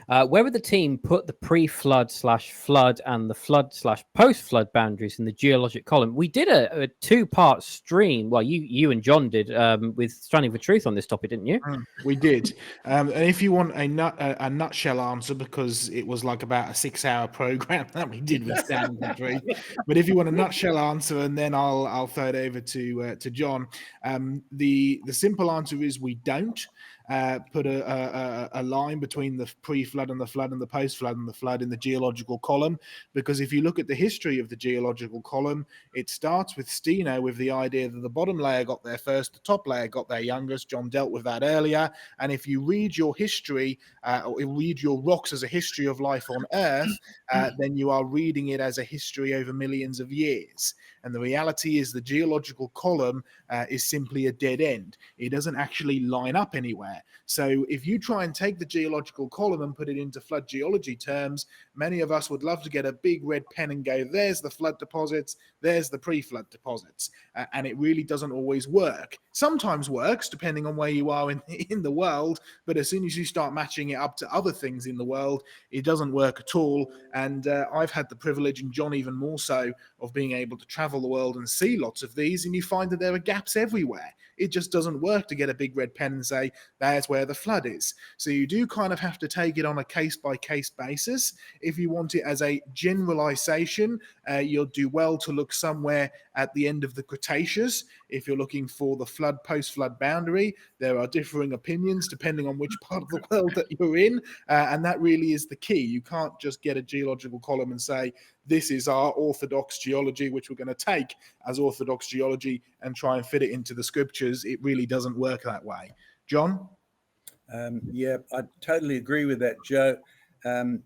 Where would the team put the pre-flood/flood and the flood/post-flood boundaries in the geologic column? We did a two-part stream. Well, you and John did with Stranding for Truth on this topic, didn't you? We did. And if you want a nutshell answer, because it was like about a 6-hour program that we did with Standing for Truth, but if you want a nutshell answer, and then I'll throw it over to John. The simple answer is we don't put a line between the pre-flood and the flood and the post-flood and the flood in the geological column, because if you look at the history of the geological column, it starts with Steno with the idea that the bottom layer got there first, the top layer got there youngest. John dealt with that earlier. And if you read your history, or read your rocks as a history of life on Earth, then you are reading it as a history over millions of years. And the reality is the geological column is simply a dead end. It doesn't actually line up anywhere. So if you try and take the geological column and put it into flood geology terms, many of us would love to get a big red pen and go, there's the flood deposits, there's the pre-flood deposits. And it really doesn't always work. Sometimes works, depending on where you are in the world, but as soon as you start matching it up to other things in the world, it doesn't work at all. And I've had the privilege, and John even more so, of being able to travel the world and see lots of these, and you find that there are gaps everywhere. It just doesn't work to get a big red pen and say, there's where the flood is. So you do kind of have to take it on a case-by-case basis. If you want it as a generalization, you'll do well to look somewhere at the end of the Cretaceous. If you're looking for the flood, post-flood boundary, there are differing opinions depending on which part of the world that you're in, and that really is the key. You can't just get a geological column and say, this is our orthodox geology, which we're going to take as orthodox geology and try and fit it into the scriptures. It really doesn't work that way. John? Yeah, I totally agree with that, Joe.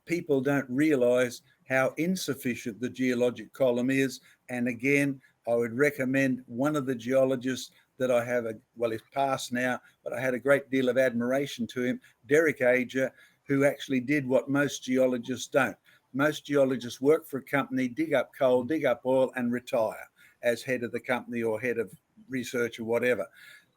People don't realize how insufficient the geologic column is. And again, I would recommend one of the geologists that I have, he's passed now, but I had a great deal of admiration to him, Derek Ager, who actually did what most geologists don't. Most geologists work for a company, dig up coal, dig up oil, and retire as head of the company or head of research or whatever.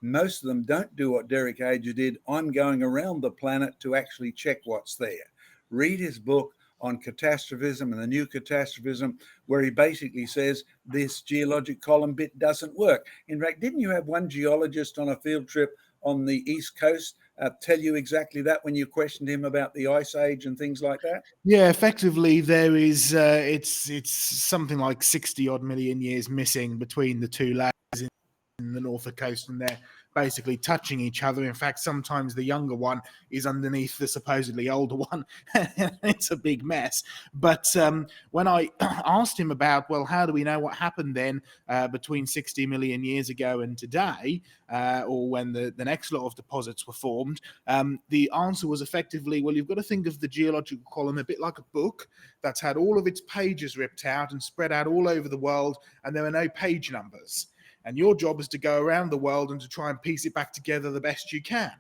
Most of them don't do what Derek Ager did. I'm going around the planet to actually check what's there. Read his book on catastrophism and the new catastrophism, where he basically says this geologic column bit doesn't work. In fact, didn't you have one geologist on a field trip on the East Coast tell you exactly that when you questioned him about the Ice Age and things like that? Yeah, effectively there is, it's something like 60 odd million years missing between the two layers in the Norfolk coast, and they're basically touching each other. In fact, sometimes the younger one is underneath the supposedly older one. It's a big mess. But when I asked him about, well, how do we know what happened then between 60 million years ago and today, or when the next lot of deposits were formed, the answer was effectively, well, you've got to think of the geological column a bit like a book that's had all of its pages ripped out and spread out all over the world, and there are no page numbers. And your job is to go around the world and to try and piece it back together the best you can.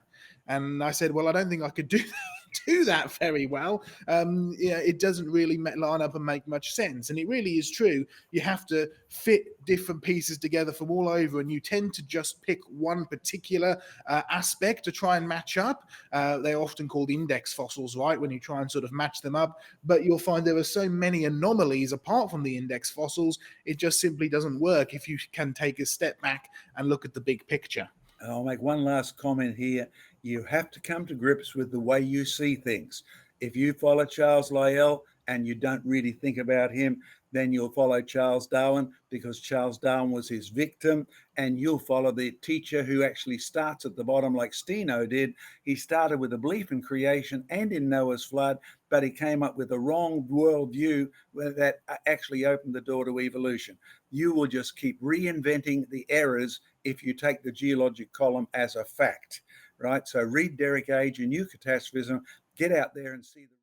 And I said, well, I don't think I could do that very well. It doesn't really line up and make much sense. And it really is true. You have to fit different pieces together from all over, and you tend to just pick one particular aspect to try and match up. They're often called index fossils, right, when you try and sort of match them up. But you'll find there are so many anomalies apart from the index fossils, it just simply doesn't work if you can take a step back and look at the big picture. I'll make one last comment here. You have to come to grips with the way you see things. If you follow Charles Lyell and you don't really think about him, then you'll follow Charles Darwin because Charles Darwin was his victim, and you'll follow the teacher who actually starts at the bottom like Steno did. He started with a belief in creation and in Noah's flood, but he came up with a wrong worldview that actually opened the door to evolution. You will just keep reinventing the errors if you take the geologic column as a fact, right? So read Derek Ager, New Catastrophism, get out there and see the